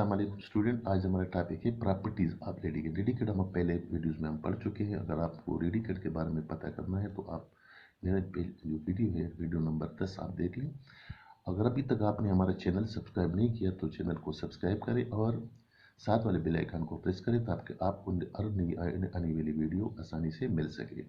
अस्सलाम वालेकुम स्टूडेंट। आज हमारा टॉपिक है प्रॉपर्टीज़ ऑफ रेडिकेट। रेडिकेट हम पहले वीडियोस में हम पढ़ चुके हैं। अगर आपको रेडिकेट के बारे में पता करना है तो आप मेरा जो वीडियो है वीडियो नंबर 10 आप देख लें। अगर अभी तक आपने हमारा चैनल सब्सक्राइब नहीं किया तो चैनल को सब्सक्राइब करें और साथ वाले बेल आइकन को प्रेस करें ताकि आपको हर नई आने वाली वीडियो आसानी से मिल सके।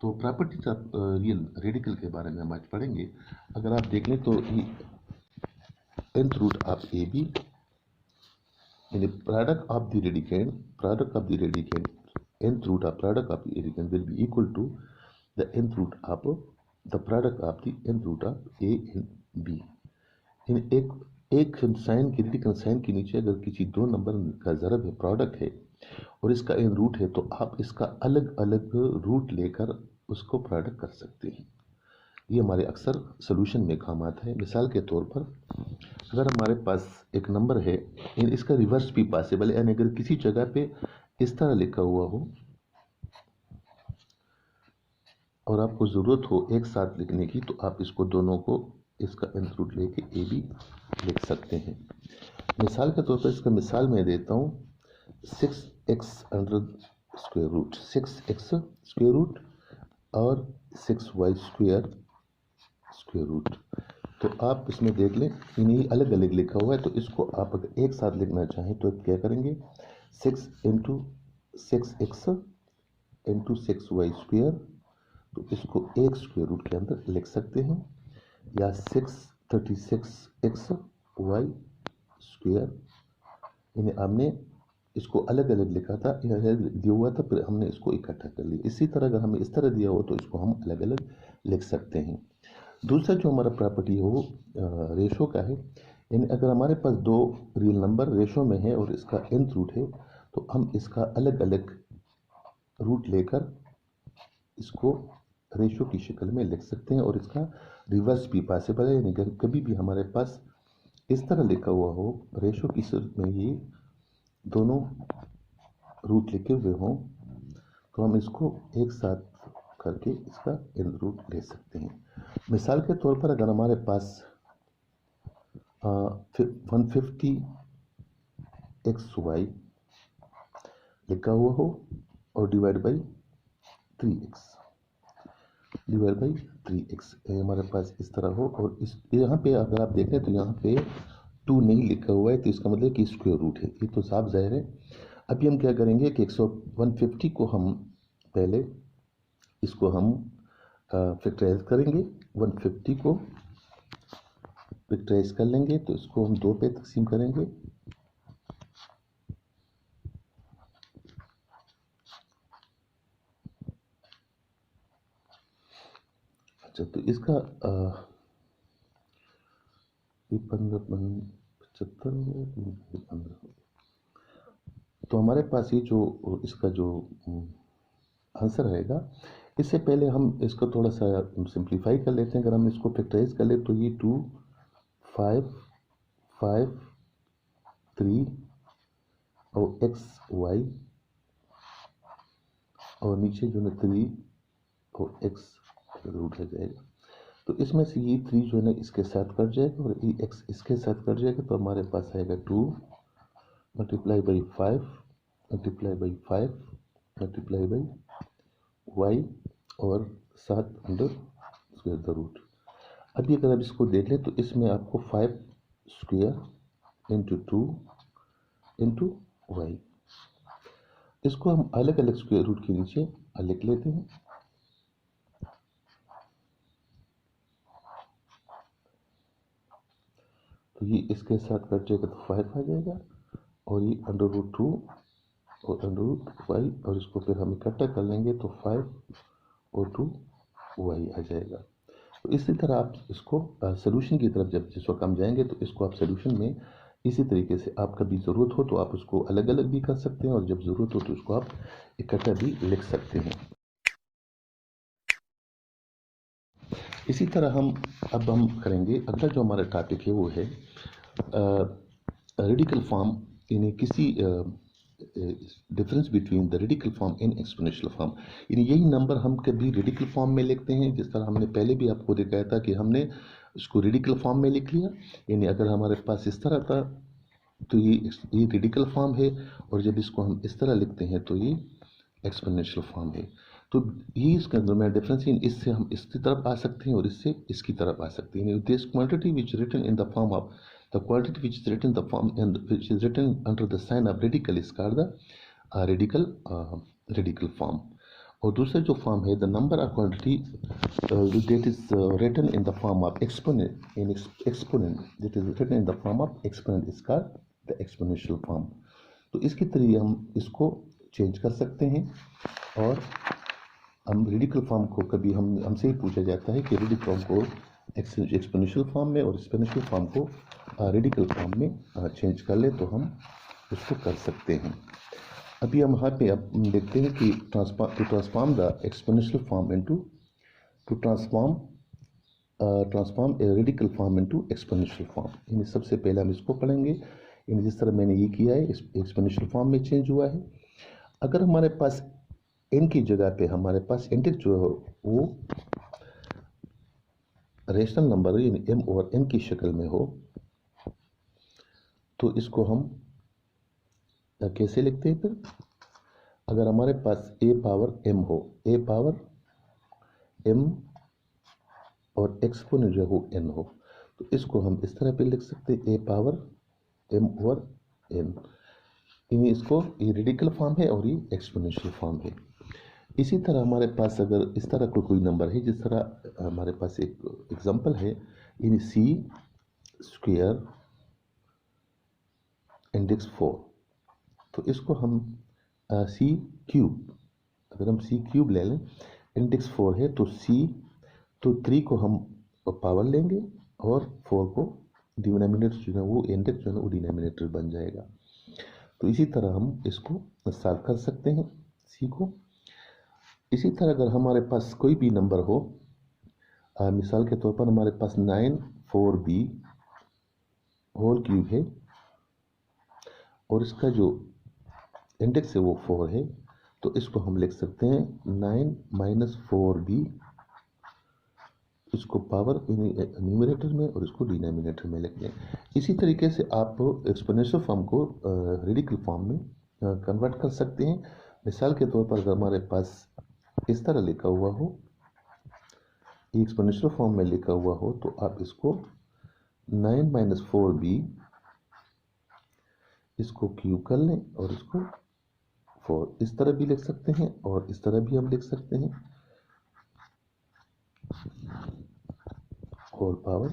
तो प्रॉपर्टीज ऑफ रियल रेडिकल के बारे में हम आज पढ़ेंगे। अगर आप देख लें तो nth root of AB in the product of the radicand nth root of product of the radicand will be equal to the nth root of the product of the nth root of A and B। इन एक sign की radical sign के नीचे अगर किसी दो number का ज़रब है, product है और इसका n रूट है तो आप इसका अलग अलग रूट लेकर उसको प्रोडक्ट कर सकते हैं। ये हमारे अक्सर सोल्यूशन में काम आता है। मिसाल के तौर पर अगर हमारे पास एक नंबर है, इसका रिवर्स भी पॉसिबल है। यानी अगर किसी जगह पे इस तरह लिखा हुआ हो और आपको ज़रूरत हो एक साथ लिखने की तो आप इसको दोनों को इसका nth रूट लेके ए बी लिख सकते हैं। मिसाल के तौर पर इसका मिसाल मैं देता हूँ 6x under square root, 6x square root और 6y स्क्वायर रूट। तो आप इसमें देख लें इन्हीं अलग अलग लिखा हुआ है, तो इसको आप अगर एक साथ लिखना चाहें तो क्या करेंगे 6 into 6x into 6y square, तो इसको एक स्क्वायर रूट के अंदर लिख सकते हैं, या 636x y स्क्वायर। इन्हें हमने इसको अलग अलग लिखा था, दिया हुआ था, फिर हमने इसको इकट्ठा कर लिया। इसी तरह अगर हमें इस तरह दिया हो तो इसको हम अलग अलग लिख सकते हैं। दूसरा जो हमारा प्रॉपर्टी है वो रेशो का है। यानी अगर हमारे पास दो रियल नंबर रेशो में है और इसका nth रूट है तो हम इसका अलग अलग रूट लेकर इसको रेशो की शक्ल में लिख सकते हैं और इसका रिवर्स भी पॉसिबल है। यानी कभी भी हमारे पास इस तरह लिखा हुआ हो रेशो की सूरत में ये दोनों रूट लिखे हुए हों तो हम इसको एक साथ करके इसका nth रूट ले सकते हैं। मिसाल के तौर पर अगर हमारे पास 150xy लिखा हुआ हो और डिवाइड बाई 3x हमारे पास इस तरह हो और इस यहाँ पे अगर आप देखें तो यहाँ पे 2 नहीं लिखा हुआ है, तो इसका मतलब कि स्क्वायर रूट है। ये तो साफ जाहिर है। अभी हम क्या करेंगे कि 150 को हम पहले इसको हम फैक्टराइज करेंगे। 150 को फैक्टराइज कर लेंगे तो इसको हम 2 पे तकसीम करेंगे। अच्छा, तो इसका 15 तो हमारे पास ये जो इसका जो आंसर आएगा, इससे पहले हम इसको थोड़ा सा सिंप्लीफाई कर लेते हैं। अगर हम इसको फैक्टराइज कर ले तो ये 2 5 5 3 और x y और नीचे जो है 3 और x रूट आ जाएगा। तो इसमें से ये 3 जो है ना इसके साथ कट जाएगा और ये x इसके साथ कट जाएगा, तो हमारे पास आएगा 2 multiply by 5 multiply by 5 multiply by y और 7 अंडर स्क्वायर द रूट। अभी अगर आप इसको देख लें तो इसमें आपको 5 स्क्वायर इंटू 2 इंटू वाई, इसको हम अलग अलग स्क्वायर रूट के नीचे लिख लेते हैं। तो ये इसके साथ कट जाएगा तो 5 आ जाएगा और ये अंडर रूट 2 और अंडर रूट वाई, और इसको फिर हम इकट्ठा कर लेंगे तो 5 और 2 वाई आ जाएगा। तो इसी तरह आप इसको सोल्यूशन की तरफ जब जिस वक्त हम जाएंगे तो इसको आप सोल्यूशन में इसी तरीके से आप कभी ज़रूरत हो तो आप उसको अलग अलग भी कर सकते हैं और जब ज़रूरत हो तो उसको आप इकट्ठा भी लिख सकते हैं। इसी तरह अब हम करेंगे अगला जो हमारा टॉपिक है वो है रेडिकल फॉर्म, यानी किसी difference between the radical form and exponential form. यानी यही नंबर हम कभी रेडिकल फॉर्म में लिखते हैं, जिस तरह हमने पहले भी आपको दिखाया था कि हमने इसको रेडिकल फॉर्म में लिख लिया। यानी अगर हमारे पास इस तरह था तो ये रेडिकल फॉर्म है, और जब इसको हम इस तरह लिखते हैं तो ये एक्सपोनेंशियल फॉर्म है। तो ये इसके अंदर में डिफरेंस, इससे हम इसकी तरफ आ सकते हैं और इससे इसकी तरफ आ सकते हैं। This quantity which written in the form of the quantity which is written the form and which is written under the sign of radical is called the radical form. और दूसरा जो फॉर्म है the number of quantity that is written in the form of exponent that is written in the form of exponent is called the exponential form। तो इसके तरीके हम इसको change कर सकते हैं। और हम रेडिकल फॉर्म को कभी हमसे ही पूछा जाता है कि रेडिकल फॉर्म को एक्सपोनेंशियल फॉर्म में और एक्सपोनेंशियल फॉर्म को रेडिकल फॉर्म में चेंज कर ले तो हम उसको कर सकते हैं। अभी हम यहाँ पे अब देखते हैं कि transform the exponential form into two transform a radical form into exponential form. यानी सबसे पहले हम इसको पढ़ेंगे। यानी जिस तरह मैंने ये किया है एक्सपोनेंशियल फॉर्म में चेंज हुआ है। अगर हमारे पास n की जगह पे हमारे पास इंडेक्स जो है वो रेशनल नंबर यानी m और n की शक्ल में हो तो इसको हम कैसे लिखते हैं फिर? अगर हमारे पास a पावर m हो, a पावर m और एक्सपोनेंट जो हो n हो, तो इसको हम इस तरह पे लिख सकते हैं a पावर m और n। इसको ये रेडिकल फॉर्म है और ये एक्सपोनेंशियल फॉर्म है। इसी तरह हमारे पास अगर इस तरह कोई नंबर है, जिस तरह हमारे पास एक एग्जांपल है यानी सी स्क्वायर इंडेक्स 4, तो इसको हम सी क्यूब, अगर हम सी क्यूब ले लें, इंडेक्स 4 है तो सी, तो 3 को हम पावर लेंगे और 4 को डिनोमिनेटर जो है वो इंडेक्स जो है वो डिनोमिनेटर बन जाएगा। तो इसी तरह हम इसको सॉल्व कर सकते हैं सी को। इसी तरह अगर हमारे पास कोई भी नंबर हो, मिसाल के तौर पर हमारे पास 9 4b होल क्यूब है और इसका जो इंडेक्स है वो 4 है, तो इसको हम लिख सकते हैं 9 - 4b, इसको पावर न्यूमरेटर में और इसको डिनोमिनेटर में लिख दें। इसी तरीके से आप एक्सपोनेंशियल फॉर्म को रेडिकल फॉर्म में कन्वर्ट कर सकते हैं। मिसाल के तौर पर अगर हमारे पास इस तरह लिखा हुआ हो, एक्सपोनेंशियल फॉर्म में लिखा हुआ हो, तो आप इसको 9 - 4b इसको क्यूब कर लें और इसको 4 इस तरह भी लिख सकते हैं और इस तरह भी हम लिख सकते हैं होल पावर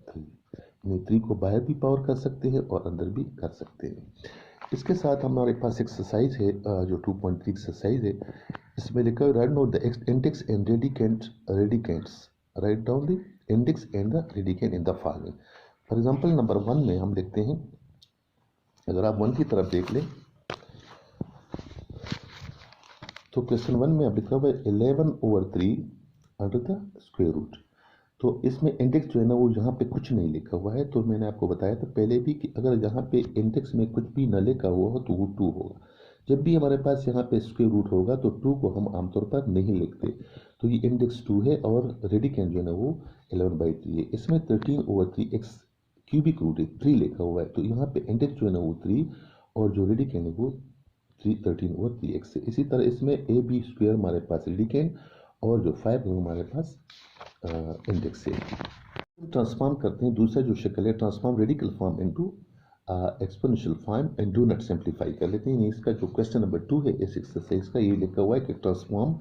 3। 3 को बाहर भी पावर कर सकते हैं और अंदर भी कर सकते हैं। इसके साथ हमारे पास एक्सरसाइज है जो 2.3 एक्सरसाइज है। इसमें लिखा है write down the index and radicands, write down the index and the radicand in the following. For example number 1 में हम लिखते हैं, अगर आप 1 की तरफ देख लें तो क्वेश्चन 1 में अब लिखा हुआ है 11/3 अंडर द स्क्वायर रूट। तो इसमें इंडेक्स जो है ना वो यहाँ पे कुछ नहीं लिखा हुआ है। तो मैंने आपको बताया था पहले भी कि अगर यहाँ पे इंडेक्स में कुछ भी न लिखा हुआ हो तो वो 2 होगा। जब भी हमारे पास यहाँ पे स्क्वायर रूट होगा तो 2 को हम आमतौर पर नहीं लिखते। तो ये इंडेक्स 2 है और रेडिकेंट जो है ना वो 11/3 है। इसमें 13/3 एक्स क्यूबिक रूट है, 3 लिखा हुआ है। तो यहाँ पे इंडेक्स जो है ना वो 3 और जो रेडिकेंट है वो 13/3 एक्स है। इसी तरह इसमें ए बी स्क्वायर हमारे पास रेडिकेंट और जो 5 है हमारे पास इंडेक्स है। ट्रांसफॉर्म करते हैं, दूसरा जो शक्ल है transform radical form into exponential form and do not simplify कर लेते हैं। इसका जो क्वेश्चन नंबर 2 है इस एक्सरसाइज का, ये लिखा हुआ है कि transform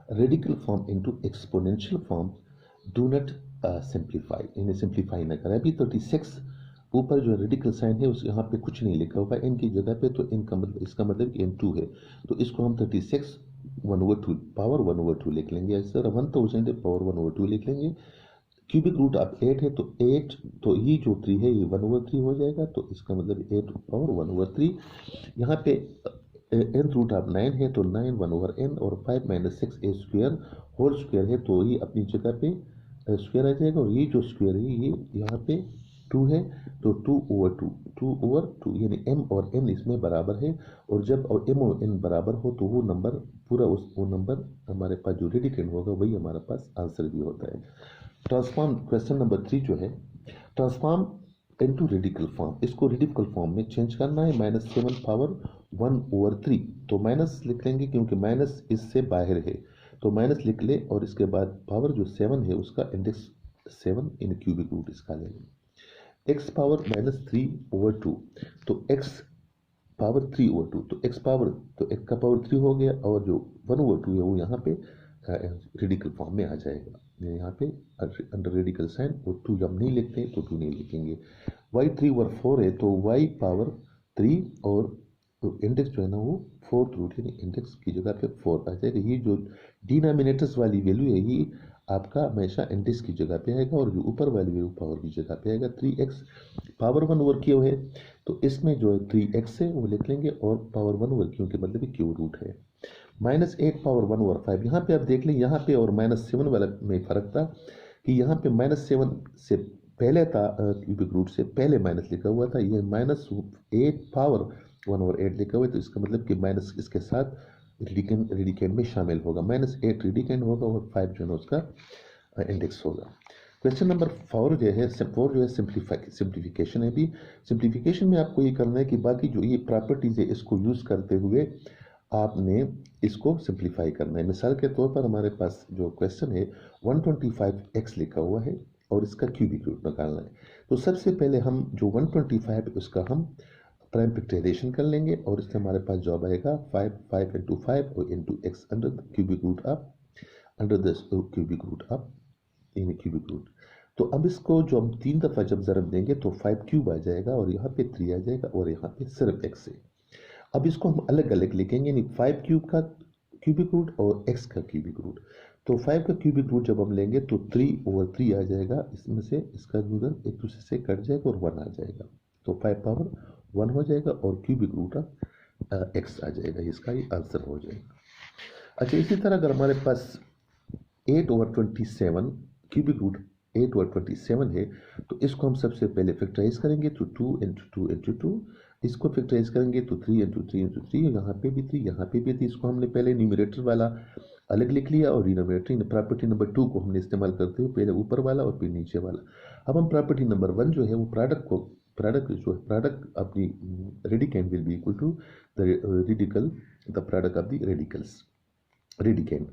radical form into exponential form, do not simplify, इन्हें सिंप्लीफाई न करें। अभी 36 ऊपर जो रेडिकल साइन है उस यहाँ पे कुछ नहीं लिखा हुआ है n की जगह पे, तो इनका मतलब इसका मतलब कि n2 है। तो इसको हम 36 1/2 पावर 1/2 लिख लेंगे। इस तरह 1000 पावर 1/2 लिख लेंगे। क्यूबिक रूट आप 8 है तो 8, तो ये जो 3 है ये 1/3 हो जाएगा। तो इसका मतलब 8 पावर 1/3। यहाँ पे nth रूट आप 9 है तो 9 1/n और 5 - 6 a स्क्वायर होल स्क्वायर है, तो ये अपनी जगह पे स्क्वायर आ जाएगा। और ये जो स्क्वायर है ये यहाँ पे 2 है तो 2/2 यानी m और n इसमें बराबर है। और जब m और n बराबर हो तो वो नंबर पूरा वो नंबर हमारे पास जो रेडिकेंट होगा वही हमारे पास आंसर भी होता है। ट्रांसफॉर्म क्वेश्चन नंबर 3 जो है ट्रांसफॉर्म इनटू रेडिकल फॉर्म, इसको रेडिकल फॉर्म में चेंज करना है, -7 पावर 1/3। तो माइनस लिख लेंगे क्योंकि माइनस इससे बाहर है, तो माइनस लिख ले और इसके बाद पावर जो 7 है उसका इंडेक्स 7 इन क्यूबिक रूट इसका ले लें। एक्स पावर -3/2, तो एक्स पावर 3/2, तो एक्स पावर, तो एक्स का पावर 3 हो गया और जो 1/2 है वो यहाँ पे रेडिकल फॉर्म में आ जाएगा। यहाँ पे अंडर रेडिकल साइन, और 2 जब नहीं लिखते तो 2 नहीं लिखेंगे। y 3/4 है तो y पावर 3 और इंडेक्स जो है ना वो 4th रूट, यानी इंडेक्स की जगह पे 4 आ जाएगा। ये जो डिनोमिनेटर्स वाली वैल्यू है ये आपका हमेशा इंडेक्स की जगह पे आएगा, और जो ऊपर वाली वैल्यू पावर की जगह पे आएगा। 3x पावर 1/क्यू है, तो इसमें जो है 3x है वो लिख लेंगे, और पावर 1/क्यू के मतलब क्यू रूट है। -8 पावर 1/5, यहाँ पे आप देख लें, यहाँ पे और -7 वाला में फर्क था कि यहाँ पे -7 से पहले था, क्यूबिक रूट से पहले माइनस लिखा हुआ था, ये -8 पावर 1/8 लिखा हुआ है, तो इसका मतलब कि माइनस इसके साथ रेडिकेंड में शामिल होगा। -8 रेडिकेंड होगा और 5 जो है उसका इंडेक्स होगा। क्वेश्चन नंबर 4 जो है सिंप्लीफिकेशन है। भी सिंप्लीफिकेशन में आपको ये करना है कि बाकी जो ये प्रॉपर्टीज है इसको यूज करते हुए आपने इसको सिंप्लीफाई करना है। मिसाल के तौर पर हमारे पास जो क्वेश्चन है 125x लिखा हुआ है और इसका क्यूबिक रूट निकालना है। तो सबसे पहले हम जो 125 है उसका हम प्राइम फैक्टराइजेशन कर लेंगे, और इससे हमारे पास जवाब आएगा 5 इंटू 5 और into x under the cubic root of in cubic root. तो अब इसको जो हम 3 दफ़ा जब ज़रब देंगे तो 5 क्यूब आ जाएगा, और यहाँ पे 3 आ जाएगा, और यहाँ पे सिर्फ एक्स है। अब इसको हम अलग अलग लिखेंगे, यानी 5 क्यूब का क्यूबिक रूट और x का क्यूबिक रूट। तो 5 का क्यूबिक रूट जब हम लेंगे तो 3/3 आ जाएगा, इसमें से इसका रूट एक दूसरे से कट जाएगा और 1 आ जाएगा, तो 5 पावर 1 हो जाएगा, और क्यूबिक रूट ऑफ x आ जाएगा, इसका ये आंसर हो जाएगा। अच्छा, इसी तरह अगर हमारे पास 8/27 क्यूबिक रूट 8/27 है, तो इसको हम सबसे पहले फैक्टराइज करेंगे, तो 2 इंटू 2 इंटू 2, इसको फैक्टराइज करेंगे तो 3 इंटू 3 इंटू 3, यहाँ पे भी 3, यहाँ पे भी 3। इसको हमने पहले न्यूमरेटर वाला अलग लिख लिया, और डिनोमिनेटर प्रॉपर्टी नंबर 2 को हमने इस्तेमाल करते हुए पहले ऊपर वाला और फिर नीचे वाला। अब हम प्रॉपर्टी नंबर 1 जो है वो प्रोडक्ट अपनी radicand will be equal to the product of the radicand.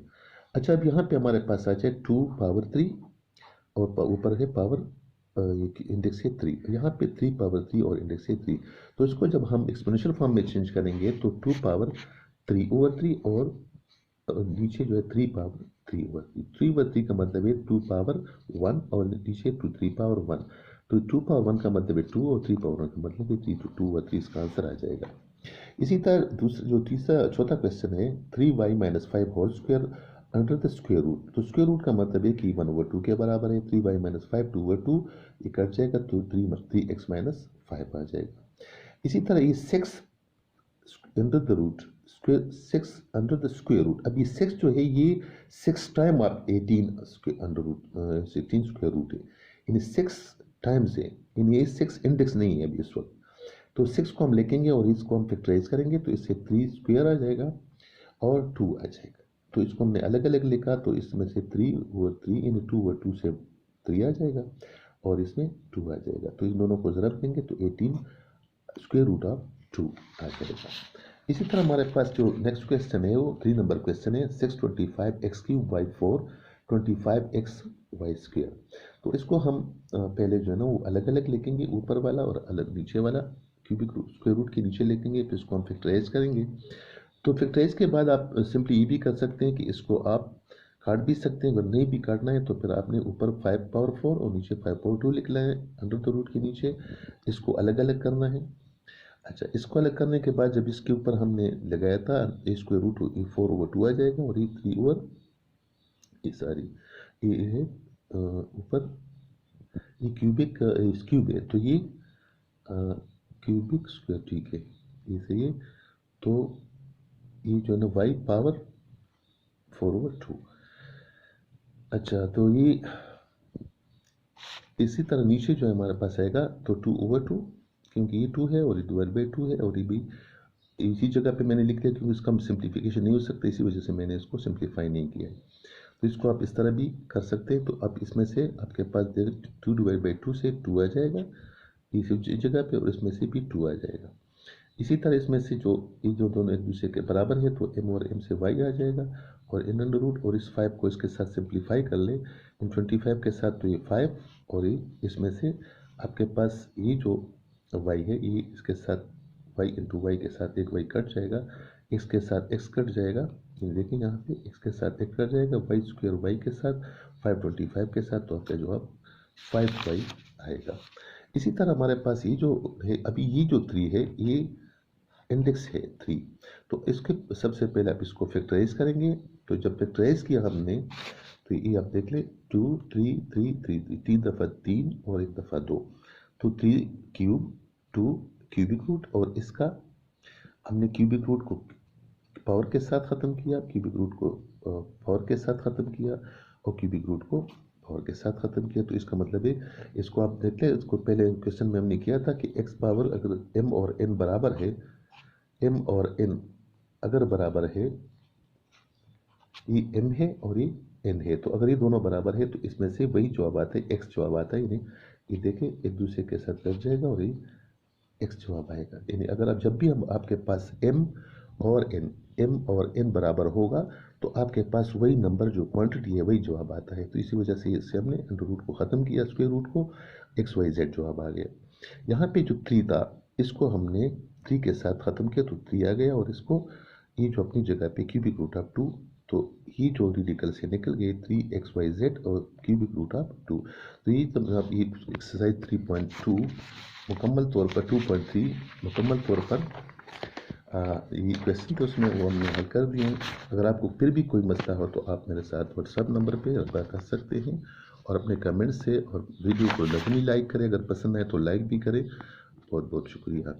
अच्छा, अब यहाँ पे हमारे पास आ जाए 2 पावर 3 और ऊपर है पावर इंडेक्स है 3, यहाँ पे 3 पावर 3 और इंडेक्स है 3। तो इसको जब हम एक्सपोनेंशियल फॉर्म में चेंज करेंगे तो 2 पावर 3/3 और नीचे जो है 3 पावर 3/3। 3/3 का मतलब है 2 पावर 1 और नीचे 3 पावर 1। तो 2 पावर 1 का मतलब है 2 और 3 पावर 1 का मतलब है 3, तो 2/3 इसका आंसर आ जाएगा। इसी तरह दूसरा जो चौथा क्वेश्चन है 3y - 5 whole square under the square root. तो स्क्वायर रूट का मतलब है कि 1/2 के बराबर है। 3y - 5 2/2, ये कट जाएगा तो 3x - 5 आ जाएगा। इसी तरह ये 6 under the root square 6 under the square root. अब ये 6 जो है ये 6 time of 18 under root 16 square root है, इन 6 टाइम्स है, इन ये 6 इंडेक्स नहीं है अभी इस वक्त। तो 6 को हम लिखेंगे और इसको हम फैक्टराइज करेंगे, तो इससे 3 स्क्वायर आ जाएगा और 2 आ जाएगा। तो इसको हमने अलग अलग लिखा, तो इसमें से 3/3 इन 2/2 से 3 आ जाएगा और इसमें 2 आ जाएगा। तो इन दोनों को ज़रब देंगे तो 18 स्क्वायर रूट ऑफ 2 आ जाएगा। इसी तरह हमारे पास जो नेक्स्ट क्वेश्चन है वो 3 नंबर क्वेश्चन है 625x³ by 4 25xy²। तो इसको हम पहले जो है ना वो अलग अलग लिखेंगे, ऊपर वाला और अलग नीचे वाला क्यूबिक रूट स्क्वायर रूट के नीचे लिखेंगे, फिर इसको हम फैक्टराइज करेंगे। तो फैक्टराइज के बाद आप सिंपली ये भी कर सकते हैं कि इसको आप काट भी सकते हैं, अगर नहीं भी काटना है तो फिर आपने ऊपर 5 पावर 4 और नीचे 5 पावर 2 लिखना है अंडर द रूट के नीचे, इसको अलग अलग करना है। अच्छा, इसको अलग करने के बाद जब इसके ऊपर हमने लगाया था स्क्वायर रूट 4/2 आ जाएगा, और ये 3 ये है ऊपर ये क्यूब है, तो ये क्यूबिक स्क्वायर, ठीक है, ये सही है। तो ये जो है ना y पावर 4/2। अच्छा, तो ये इसी तरह नीचे जो है हमारे पास आएगा तो 2/2, क्योंकि ये 2 है और ये 2/2 है, और ये भी इसी जगह पे मैंने लिख दिया क्योंकि इसका हम सिंप्लीफिकेशन नहीं हो सकता, इसी वजह से मैंने इसको सिंप्लीफाई नहीं किया है। तो इसको आप इस तरह भी कर सकते हैं। तो अब इसमें से आपके पास 2/2 से 2 आ जाएगा, इस जगह पे, और इसमें से भी 2 आ जाएगा। इसी तरह इसमें से ये जो दोनों एक दूसरे के बराबर है तो m और m से y आ जाएगा, और इन अंडर रूट, और इस 5 को इसके साथ सिंप्लीफाई कर ले इन 25 के साथ तो ये 5, और ये इसमें से आपके पास ये जो y है ये इसके साथ y इंटू वाई के साथ एक y कट जाएगा, x के साथ x कट जाएगा, ये देखिए यहाँ पे x के साथ x कट जाएगा, वाई स्क्वायर y के साथ 525 के साथ, तो आपका जवाब 5y आएगा। इसी तरह हमारे पास ये जो है, अभी ये जो 3 है ये इंडेक्स है 3, तो इसके सबसे पहले आप इसको फैक्टराइज करेंगे। तो जब फैक्टराइज किया हमने तो ये आप देख ले 2 3 3 3 3 तीन दफ़ा 3 और एक दफ़ा 2, तो 3 क्यूब 2 क्यूबिक रूट, और इसका हमने क्यूबिक रूट को पावर के साथ ख़त्म किया, क्यूबिक रूट को पावर के साथ ख़त्म किया, और क्यूबिक रूट को पावर के साथ ख़त्म किया। तो इसका मतलब है, इसको आप देख लें, इसको पहले क्वेश्चन में हमने किया था कि x पावर अगर m और n बराबर है, m और n अगर बराबर है, ये m है और ये n है, तो अगर ये दोनों बराबर है तो इसमें से वही जवाब आता है, x जवाब आता है। यानी ये देखें एक दूसरे के साथ कट जाएगा और ये x जवाब आएगा। यानी अगर आप जब भी हम आपके पास m और n बराबर होगा तो आपके पास वही नंबर जो क्वांटिटी है वही जवाब आता है। तो इसी वजह से इससे हमने अंडर रूट को ख़त्म किया, स्क्वायर रूट को, XYZ जवाब आ गया। यहाँ पे जो 3 था इसको हमने 3 के साथ ख़त्म किया तो 3 आ गया, और इसको ये जो अपनी जगह पे क्यूबिक रूट ऑफ 2, तो ये जो रेडिकल से निकल गए 3XYZ और क्यूबिक रूट ऑफ 2। तो ये तब आप ये एक्सरसाइज 3.2 मुकम्मल तौर पर 2.3 मुकम्मल तौर पर ये क्वेश्चन तो उसमें वो हमने हल कर दिए हैं। अगर आपको फिर भी कोई मसला हो तो आप मेरे साथ व्हाट्सएप नंबर पे रब्ता कर सकते हैं, और अपने कमेंट से, और वीडियो को लाजमी लाइक करें, अगर पसंद आए तो लाइक भी करें। बहुत बहुत शुक्रिया।